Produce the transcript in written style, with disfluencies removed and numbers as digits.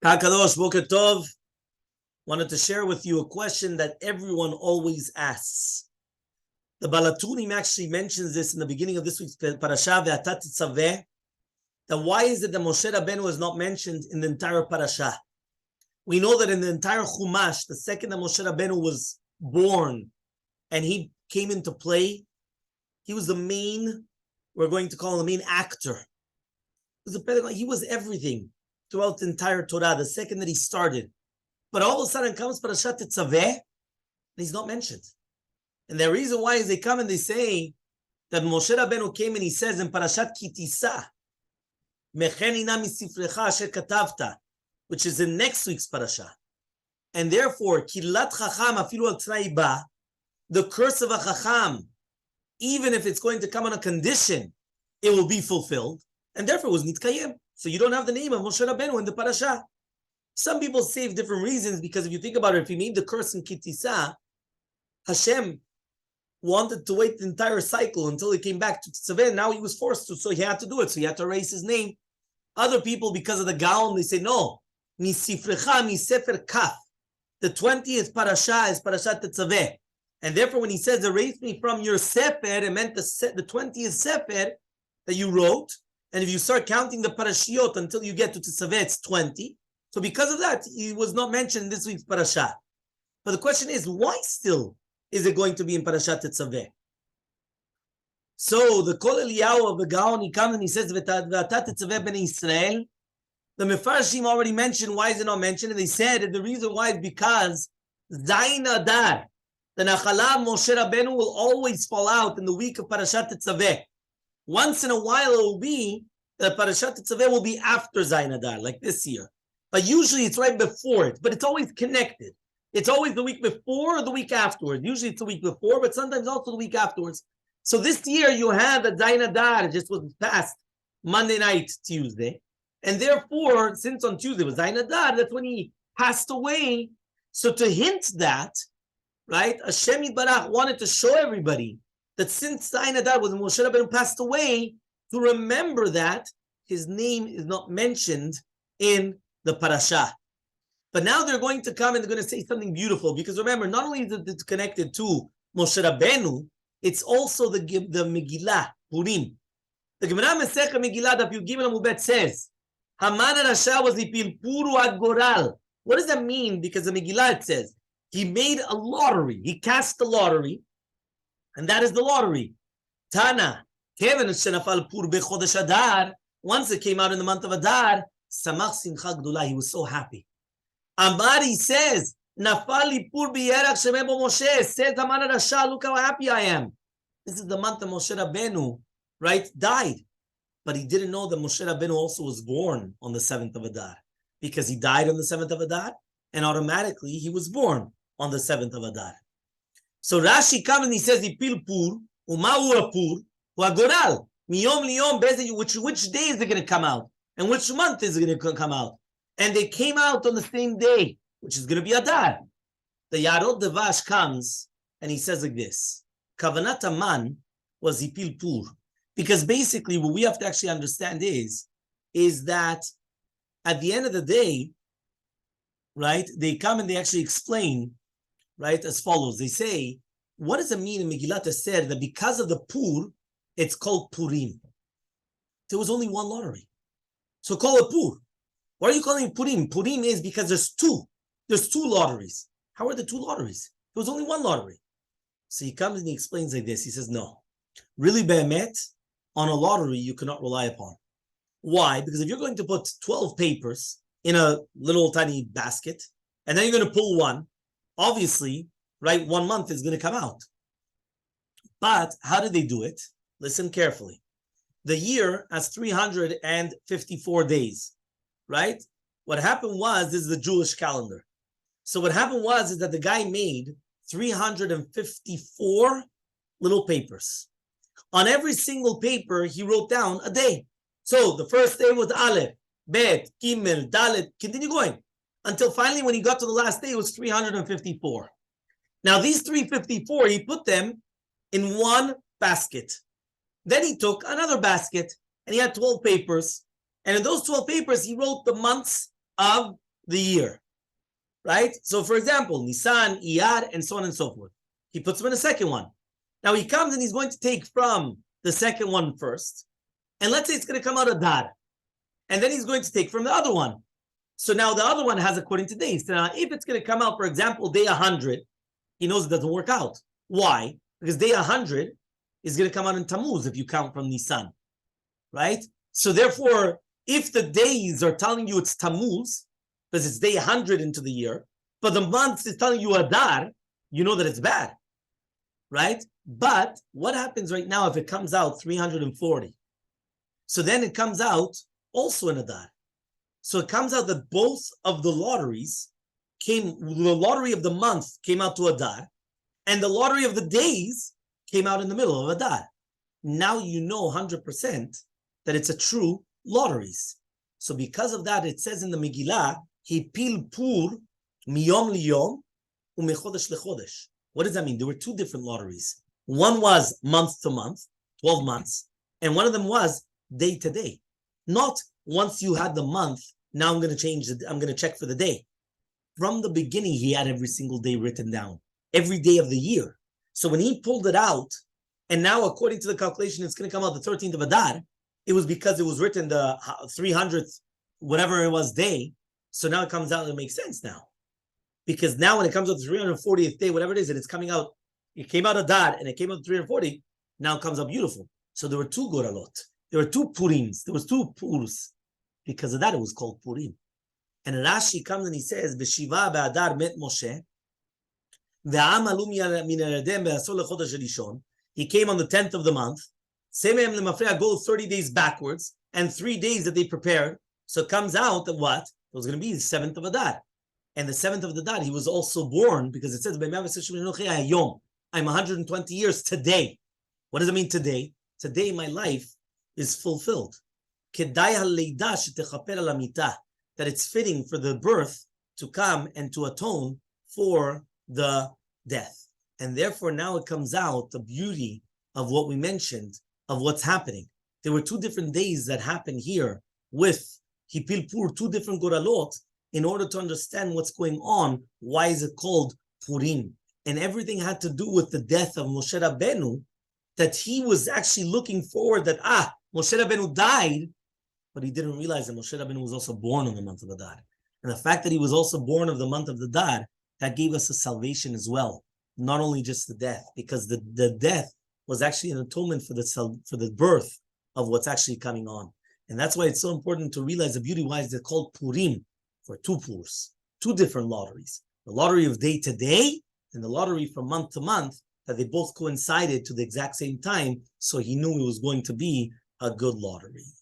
Hakadosh, Boker Tov. Wanted to share with you a question that everyone always asks. The Balatunim actually mentions this in the beginning of this week's Parashat, Tetzave, that why is it that Moshe Rabbenu is not mentioned in the entire Parashat? We know that in the entire Chumash, the second that Moshe Rabbenu was born and he came into play, he was the main, we're going to call him the main actor. He was everything throughout the entire Torah, the second that he started. But all of a sudden comes Parashat Tetzave, and he's not mentioned. And the reason why is they come and they say that Moshe Rabbenu came and he says in Parashat Kitisa, which is in next week's Parashat. And therefore, Kilat Chacham afilu al Tzraiba, the curse of a Chacham, even if it's going to come on a condition, it will be fulfilled. And therefore it was Nitkayim. So you don't have the name of Moshe Rabbenu in the Parashat. Some people say for different reasons, because if you think about it, if he made the curse in Kitisa, Hashem wanted to wait the entire cycle until he came back to Tetzave, and now he was forced to, so he had to do it. So he had to erase his name. Other people, because of the Gaon, they say, no, Misifrecha, Misefer Kaf. The 20th Parashat is Parashat Tetzave. And therefore, when he says, erase me from your Sefer, it meant the 20th Sefer that you wrote. And if you start counting the Parashiot until you get to Tetzave, it's 20. So because of that, he was not mentioned in this week's Parashat. But the question is, why still is it going to be in Parashat Tetzave? So the Kol Eliyahu of the Gaon, he comes and he says, V'ata Tetzave ben Israel. The Mefarshim already mentioned, why is it not mentioned? And they said that the reason why is because Zayin Adar, the Nachalah Moshe Rabbenu will always fall out in the week of Parashat Tetzave. Once in a while it will be that Parashat Tetzave will be after Zayin Adar, like this year. But usually it's right before it, but it's always connected. It's always the week before or the week afterwards. Usually it's the week before, but sometimes also the week afterwards. So this year you have that Zayin Adar just was passed Monday night, Tuesday. And therefore, since on Tuesday was Zayin Adar, that's when he passed away. So to hint that, right, Hashem Yitbarach wanted to show everybody that since Zayin Adar was Moshe Rabbeinu passed away, to remember that his name is not mentioned in the parasha. But now they're going to come and they're going to say something beautiful, because remember, not only is it connected to Moshe Rabbenu, it's also the Megillah, Purim. The Gemara Masechet Megillah, Daf Yud Gimel Amud Bet says, Haman HaRasha was Ipilpuru Agoral. What does that mean? Because the Megillah, it says, he made a lottery. He cast the lottery, and that is the lottery. Tana, Kevin Shenafal Pur Bechodesh Adar, once it came out in the month of Adar, Samach Simcha Gdula, he was so happy. Amari says, Nafali Pur B'Yerach Shemebo Moshe, says Haman HaRasha, look how happy I am. This is the month that Moshe Rabbenu, right, died. But he didn't know that Moshe Rabbenu also was born on the 7th of Adar, because he died on the 7th of Adar, and automatically he was born on the 7th of Adar. So Rashi comes and he says, Ipil Pur, Umau Apur, Uagoral, Miyom Liyom, which day is it going to come out? And which month is it going to come out? And they came out on the same day, which is going to be Adar. The Yarod Devash comes and he says like this, Kavanat Aman was Ipil Pur. Because basically what we have to actually understand is that at the end of the day, right, they come and they actually explain, right, as follows. They say, what does it mean in Megillat Esther that because of the Pur, it's called Purim? There was only one lottery. So call it Pur. Why are you calling it Purim? Purim is because there's two. There's two lotteries. How are the two lotteries? There was only one lottery. So he comes and he explains like this. He says, no. Really, Be'emet, on a lottery, you cannot rely upon. Why? Because if you're going to put 12 papers in a little tiny basket, and then you're going to pull one, obviously, right, 1 month is going to come out. But how did they do it? Listen carefully. The year has 354 days, right? What happened was, this is the Jewish calendar. So what happened was is that the guy made 354 little papers. On every single paper, he wrote down a day. So the first day was Aleph, Bet, Gimel, Dalet, continue going. Until finally, when he got to the last day, it was 354. Now, these 354, he put them in one basket. Then he took another basket, and he had 12 papers. And in those 12 papers, he wrote the months of the year, right? So for example, Nisan, Iyar, and so on and so forth. He puts them in the second one. Now he comes and he's going to take from the second one first. And let's say it's going to come out of Adar. And then he's going to take from the other one. So now the other one has according to days. So now if it's going to come out, for example, day 100, he knows it doesn't work out. Why? Because day 100 is going to come out in Tammuz if you count from Nisan, right? So therefore, if the days are telling you it's Tammuz, because it's day 100 into the year, but the month is telling you Adar, you know that it's bad, right? But what happens right now if it comes out 340? So then it comes out also in Adar. So it comes out that both of the lotteries the lottery of the month came out to Adar, and the lottery of the days came out in the middle of Adar. Now you know 100% that it's a true lotteries. So because of that, it says in the Megillah, Hipil pur miyom liyom umechodesh lechodesh. What does that mean? There were two different lotteries. One was month to month, 12 months, and one of them was day to day. Not once you had the month, now I'm going to check for the day. From the beginning, he had every single day written down, every day of the year. So when he pulled it out, and now according to the calculation, it's going to come out the 13th of Adar, it was because it was written the 300th, whatever it was, day. So now it comes out and it makes sense now. Because now when it comes out the 340th day, whatever it is, and it's coming out, it came out Adar and it came out 340, now it comes out beautiful. So there were two Goralot. There were two Purims. There was two Purs. Because of that, it was called Purim. And Rashi comes and he says, B'shiva b'Adar met Moshe, ve'am alu min Yerdem be'asor lechodesh rishon. He came on the 10th of the month. Semeim lemafreya, go 30 days backwards, and 3 days that they prepared. So it comes out that what? It was going to be the 7th of Adar. And the 7th of Adar, he was also born, because it says, I'm 120 years today. What does it mean today? Today my life is fulfilled. That it's fitting for the birth to come and to atone for the death. And therefore now it comes out the beauty of what we mentioned, of what's happening. There were two different days that happened here with Hipil Pur, two different Goralot, in order to understand what's going on. Why is it called Purim? And everything had to do with the death of Moshe Rabbenu, that he was actually looking forward that, Moshe Rabbenu died, but he didn't realize that Moshe Rabbenu was also born on the month of Adar. And the fact that he was also born of the month of Adar, that gave us a salvation as well. Not only just the death, because the death was actually an atonement for the birth of what's actually coming on. And that's why it's so important to realize the beauty. Why is it called Purim? For two Purs, two different lotteries. The lottery of day to day and the lottery from month to month, that they both coincided to the exact same time. So he knew it was going to be a good lottery.